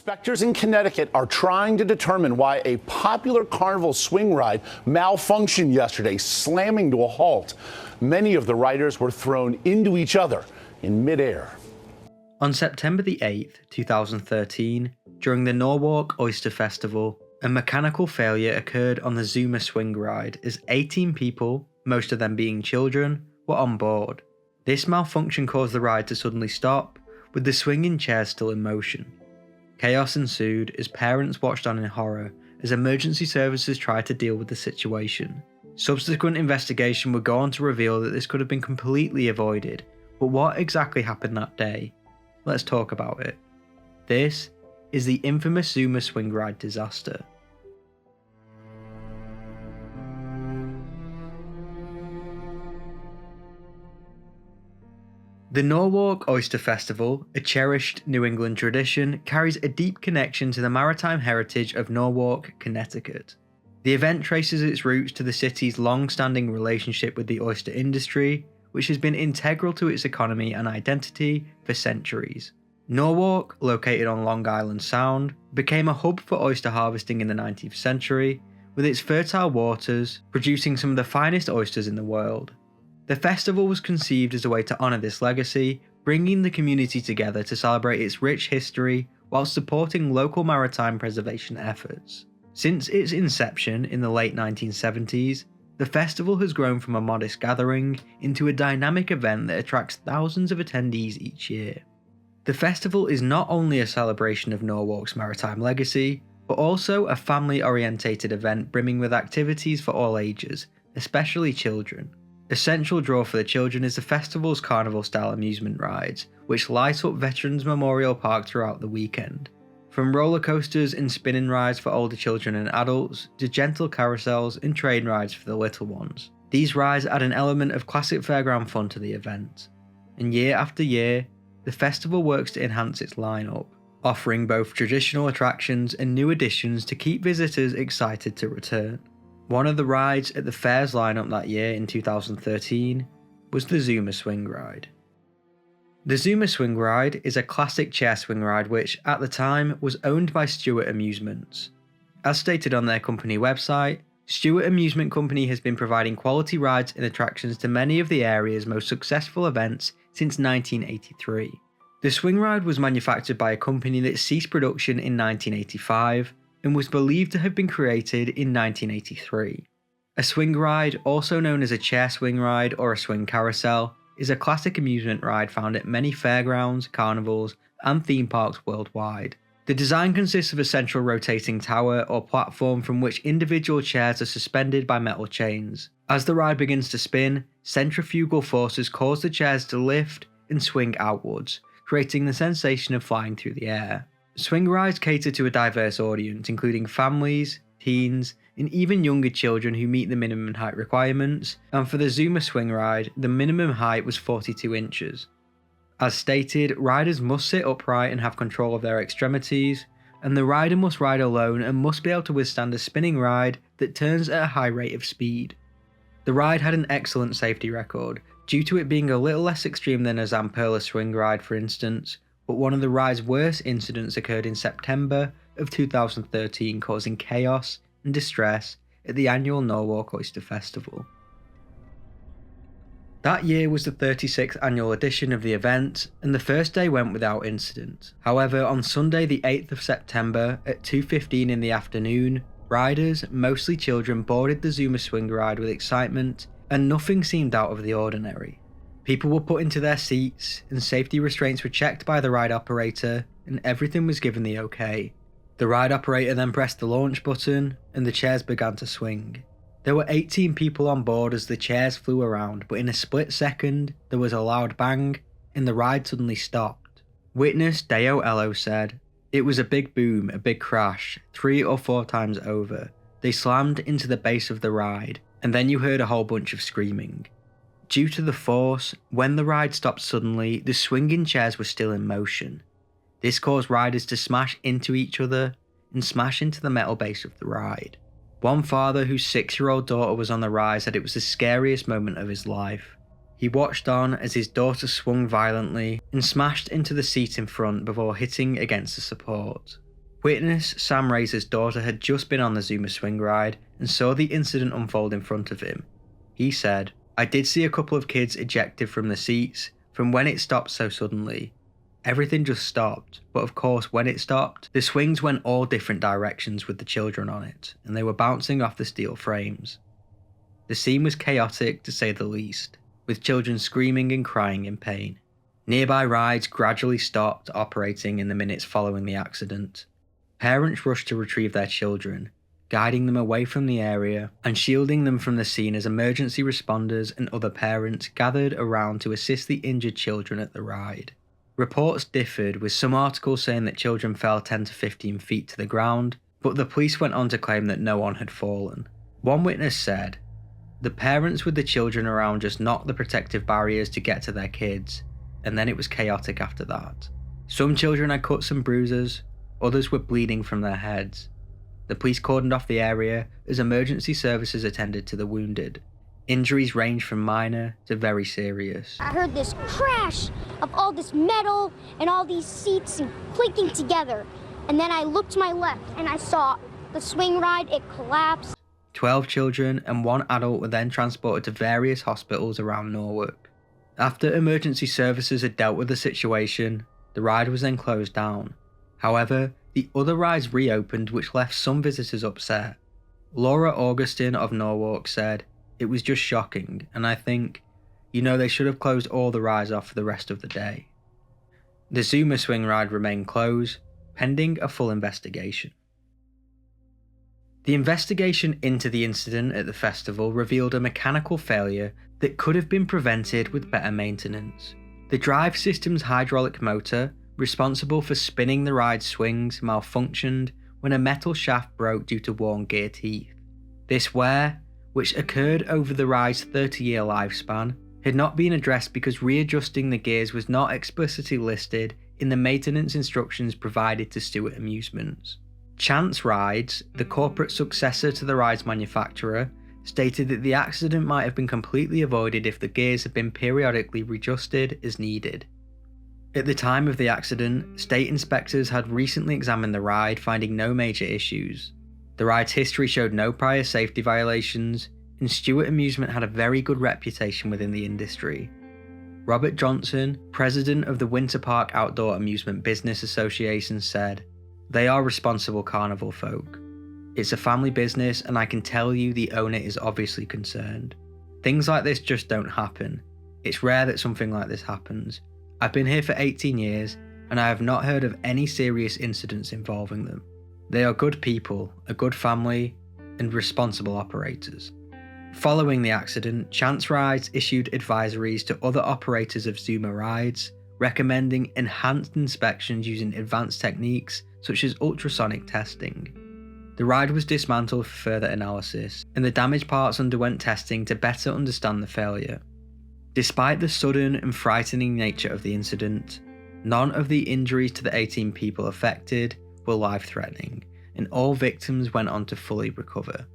Inspectors in Connecticut are trying to determine why a popular carnival swing ride malfunctioned yesterday, slamming to a halt. Many of the riders were thrown into each other in midair. On September the 8th, 2013, during the Norwalk Oyster Festival, a mechanical failure occurred on the Zuma swing ride as 18 people, most of them being children, were on board. This malfunction caused the ride to suddenly stop, with the swinging chairs still in motion. Chaos ensued as parents watched on in horror as emergency services tried to deal with the situation. Subsequent investigation would go on to reveal that this could have been completely avoided, but what exactly happened that day? Let's talk about it. This is the infamous Zuma swing ride disaster. The Norwalk Oyster Festival, a cherished New England tradition, carries a deep connection to the maritime heritage of Norwalk, Connecticut. The event traces its roots to the city's long-standing relationship with the oyster industry, which has been integral to its economy and identity for centuries. Norwalk, located on Long Island Sound, became a hub for oyster harvesting in the 19th century, with its fertile waters producing some of the finest oysters in the world. The festival was conceived as a way to honour this legacy, bringing the community together to celebrate its rich history while supporting local maritime preservation efforts. Since its inception in the late 1970s, the festival has grown from a modest gathering into a dynamic event that attracts thousands of attendees each year. The festival is not only a celebration of Norwalk's maritime legacy, but also a family-orientated event brimming with activities for all ages, especially children. A central draw for the children is the festival's carnival-style amusement rides, which light up Veterans Memorial Park throughout the weekend. From roller coasters and spinning rides for older children and adults, to gentle carousels and train rides for the little ones. These rides add an element of classic fairground fun to the event. And year after year, the festival works to enhance its lineup, offering both traditional attractions and new additions to keep visitors excited to return. One of the rides at the fair's lineup that year in 2013 was the Zuma swing ride. The Zuma swing ride is a classic chair swing ride which, at the time, was owned by Stewart Amusements. As stated on their company website, Stewart Amusement Company has been providing quality rides and attractions to many of the area's most successful events since 1983. The swing ride was manufactured by a company that ceased production in 1985, and was believed to have been created in 1983. A swing ride, also known as a chair swing ride or a swing carousel, is a classic amusement ride found at many fairgrounds, carnivals, and theme parks worldwide. The design consists of a central rotating tower or platform from which individual chairs are suspended by metal chains. As the ride begins to spin, centrifugal forces cause the chairs to lift and swing outwards, creating the sensation of flying through the air. Swing rides cater to a diverse audience, including families, teens, and even younger children who meet the minimum height requirements, and for the Zuma swing ride, the minimum height was 42 inches. As stated, riders must sit upright and have control of their extremities, and the rider must ride alone and must be able to withstand a spinning ride that turns at a high rate of speed. The ride had an excellent safety record, due to it being a little less extreme than a Zamperla swing ride for instance, but one of the ride's worst incidents occurred in September of 2013, causing chaos and distress at the annual Norwalk Oyster Festival. That year was the 36th annual edition of the event, and the first day went without incident. However, on Sunday the 8th of September at 2:15 in the afternoon, riders, mostly children, boarded the Zuma swing ride with excitement, and nothing seemed out of the ordinary. People were put into their seats, and safety restraints were checked by the ride operator, and everything was given the okay. The ride operator then pressed the launch button, and the chairs began to swing. There were 18 people on board as the chairs flew around, but in a split second, there was a loud bang, and the ride suddenly stopped. Witness Deo Ello said, "It was a big boom, a big crash, 3 or 4 times over. They slammed into the base of the ride, and then you heard a whole bunch of screaming." Due to the force, when the ride stopped suddenly, the swinging chairs were still in motion. This caused riders to smash into each other and smash into the metal base of the ride. One father whose 6-year-old daughter was on the ride said it was the scariest moment of his life. He watched on as his daughter swung violently and smashed into the seat in front before hitting against the support. Witness Sam Razor's daughter had just been on the Zuma swing ride and saw the incident unfold in front of him. He said, "I did see a couple of kids ejected from the seats from when it stopped so suddenly. Everything just stopped, but of course when it stopped, the swings went all different directions with the children on it, and they were bouncing off the steel frames. The scene was chaotic to say the least, with children screaming and crying in pain. Nearby rides gradually stopped operating in the minutes following the accident. Parents rushed to retrieve their children, guiding them away from the area and shielding them from the scene as emergency responders and other parents gathered around to assist the injured children at the ride. Reports differed, with some articles saying that children fell 10 to 15 feet to the ground, but the police went on to claim that no one had fallen. One witness said, "The parents with the children around just knocked the protective barriers to get to their kids, and then it was chaotic after that. Some children had cuts and bruises, others were bleeding from their heads. The police cordoned off the area as emergency services attended to the wounded. Injuries ranged from minor to very serious." I heard this crash of all this metal and all these seats clinking together. And then I looked to my left and I saw the swing ride, it collapsed. 12 children and 1 adult were then transported to various hospitals around Norwalk. After emergency services had dealt with the situation, the ride was then closed down. However, the other rides reopened, which left some visitors upset. Laura Augustin of Norwalk said, "It was just shocking, and I think, they should have closed all the rides off for the rest of the day." The Zuma swing ride remained closed, pending a full investigation. The investigation into the incident at the festival revealed a mechanical failure that could have been prevented with better maintenance. The drive system's hydraulic motor, responsible for spinning the ride's swings, malfunctioned when a metal shaft broke due to worn gear teeth. This wear, which occurred over the ride's 30-year lifespan, had not been addressed because readjusting the gears was not explicitly listed in the maintenance instructions provided to Stewart Amusements. Chance Rides, the corporate successor to the ride's manufacturer, stated that the accident might have been completely avoided if the gears had been periodically readjusted as needed. At the time of the accident, state inspectors had recently examined the ride, finding no major issues. The ride's history showed no prior safety violations, and Stewart Amusement had a very good reputation within the industry. Robert Johnson, president of the Winter Park Outdoor Amusement Business Association, said, "They are responsible carnival folk. It's a family business, and I can tell you the owner is obviously concerned. Things like this just don't happen. It's rare that something like this happens. I've been here for 18 years, and I have not heard of any serious incidents involving them. They are good people, a good family, and responsible operators." Following the accident, Chance Rides issued advisories to other operators of Zuma rides, recommending enhanced inspections using advanced techniques such as ultrasonic testing. The ride was dismantled for further analysis, and the damaged parts underwent testing to better understand the failure. Despite the sudden and frightening nature of the incident, none of the injuries to the 18 people affected were life-threatening, and all victims went on to fully recover.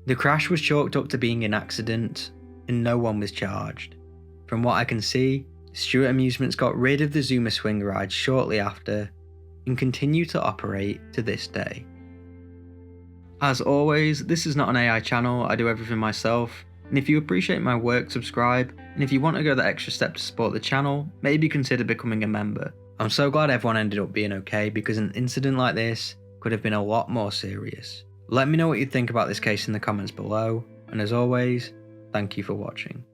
The crash was chalked up to being an accident, and no one was charged. From what I can see, Stewart Amusements got rid of the Zuma swing ride shortly after, and continue to operate to this day. As always, this is not an AI channel, I do everything myself, and if you appreciate my work, subscribe, and if you want to go the extra step to support the channel, maybe consider becoming a member. I'm so glad everyone ended up being okay, because an incident like this could have been a lot more serious. Let me know what you think about this case in the comments below, and as always, thank you for watching.